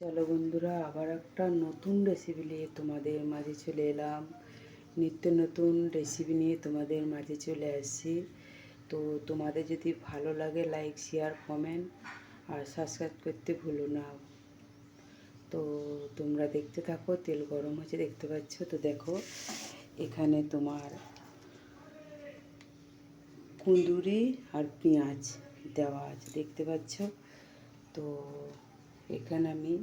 চলো বন্ধুরা, আবার একটা নতুন রেসিপি নিয়ে তোমাদের মাঝে চলে এলাম। নিত্য নতুন রেসিপি নিয়ে তোমাদের মাঝে চলে আসছি। তো তোমাদের যদি ভালো লাগে লাইক শেয়ার কমেন্ট আর সাবস্ক্রাইব করতে ভুলো না। তো তোমরা দেখতে থাকো। তেল গরম হচ্ছে দেখতে পাচ্ছ। তো দেখো, এখানে তোমার কুঁদুরি আর পেঁয়াজ দেওয়া আছে দেখতে পাচ্ছ। তো এখানে আমি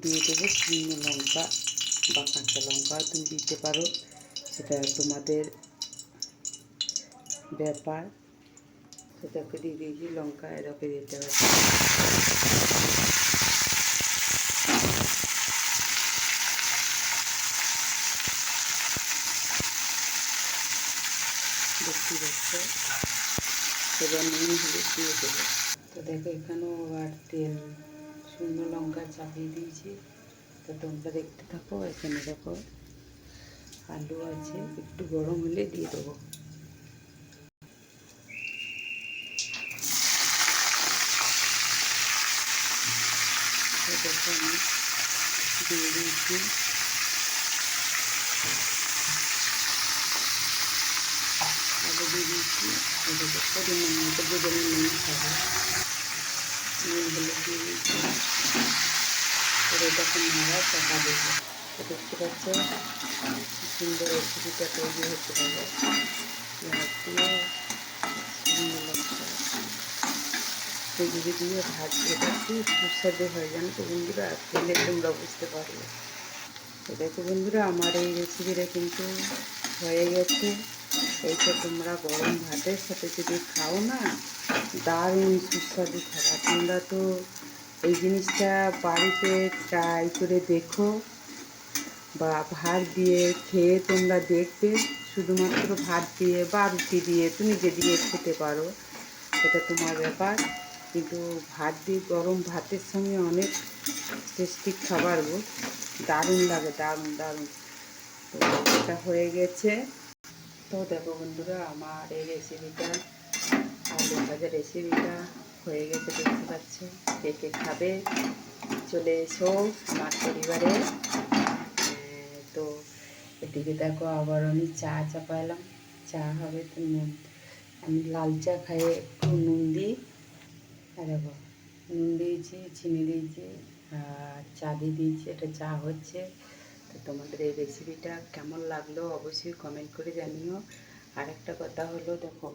দিয়ে দেবো শুকনো লঙ্কা বা কাঁচা লঙ্কা তুমি দিতে পারো, সেটা তোমাদের ব্যাপার। সেটাকে দিয়ে দিয়েছি লঙ্কা, এটাকে দিতে হবে দেখতে পাচ্ছ। এবার নুন হলুদ দিয়ে দেবো। তো দেখো, এখানেও আবার তেল শুকনো লঙ্কা চাপিয়ে দিয়েছি। তো তোমরা দেখতে থাকো। এখানে দেখো আলু আছে, একটু গরম হলে দিয়ে দেবো। দেখো আমি দিয়ে দিয়েছি। আলু দিয়ে দিয়েছি। এটাকে পরিমাণ মতো বেগুনি নুন খাবো, নুন হলুদ দিয়ে দিয়েছি। এটাকে নাড়া চাপা দেবো। তো দেখতে পাচ্ছ সুন্দর রেসিপিটা তৈরি হতে পারে। পেঁয়াজ দিয়ে শুকনো লঙ্কা এগুলি দিয়ে ভাজতে ভাজতে সুস্বাদু হয়ে যান। তো বন্ধুরা খেলে তোমরা বুঝতে পারবে। তো দেখো বন্ধুরা, আমার এই রেসিপিটা কিন্তু হয়ে গেছে। এইটা তোমরা গরম ভাতের সাথে যদি খাও না, দারুণ সুস্বাদু খাবার। তোমরা তো এই জিনিসটা বাড়িতে ট্রাই করে দেখো, বা ভাত দিয়ে খেয়ে তোমরা দেখবে। শুধুমাত্র ভাত দিয়ে বা রুটি দিয়ে তুমি যে দিয়ে খেতে পারো, সেটা তোমার ব্যাপার। কিন্তু ভাত দিয়ে গরম ভাতের সঙ্গে অনেক টেস্টি খাবার গো, দারুণ লাগে, দারুণ দারুণ। তো এটা হয়ে গেছে। তো দেখো বন্ধুরা, আমার এই রেসিপিটা, আলু ভাজা রেসিপিটা হয়ে গেছে দেখতে পাচ্ছ। কে কে খাবে চলে এসো আমার পরিবারে। তো এদিকে দেখো, আবার আমি চা চাপাইলাম। চা হবে তো নুন, আমি লাল চা খাই, একটু নুন দিই। আর দেখো নুন দিয়েছি, চিনি দিয়েছি আর চা দিয়ে দিয়েছি। এটা চা হচ্ছে। তো তোমাদের এই রেসিপিটা কেমন লাগলো অবশ্যই কমেন্ট করে জানিও। আর একটা কথা হলো, দেখো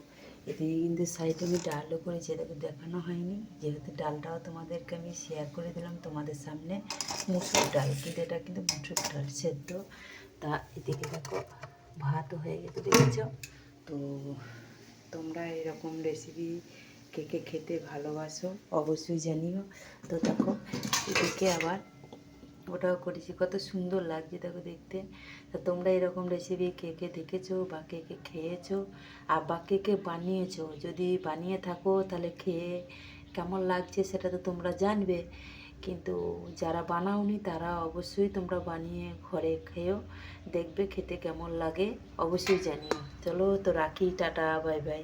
এদিকে কিন্তু সাইডে আমি ডালও করেছি, এটাকে দেখানো হয়নি, যেহেতু ডালটাও তোমাদেরকে আমি শেয়ার করে দিলাম তোমাদের সামনে। মুসুর ডাল, কিন্তু এটা কিন্তু মুসুর ডাল সেদ্ধ। তা এদিকে দেখো ভাতও হয়ে গেছে দেখেছ। তো তোমরা এরকম রেসিপি কে কে খেতে ভালোবাসো অবশ্যই জানিও। তো দেখো এদিকে আবার ওটাও করেছি, কত সুন্দর লাগছে দেখো দেখতে। তা তোমরা এরকম রেসিপি কে কে দেখেছো বা কে কে খেয়েছো, আর বা কে কে বানিয়েছো, যদি বানিয়ে থাকো তাহলে খেয়ে কেমন লাগছে সেটা তো তোমরা জানবে। কিন্তু যারা বানাওনি তারা অবশ্যই তোমরা বানিয়ে ঘরে খেয়েও দেখবে খেতে কেমন লাগে, অবশ্যই জানিও। চলো তো রাখি, টাটা, বাই বাই।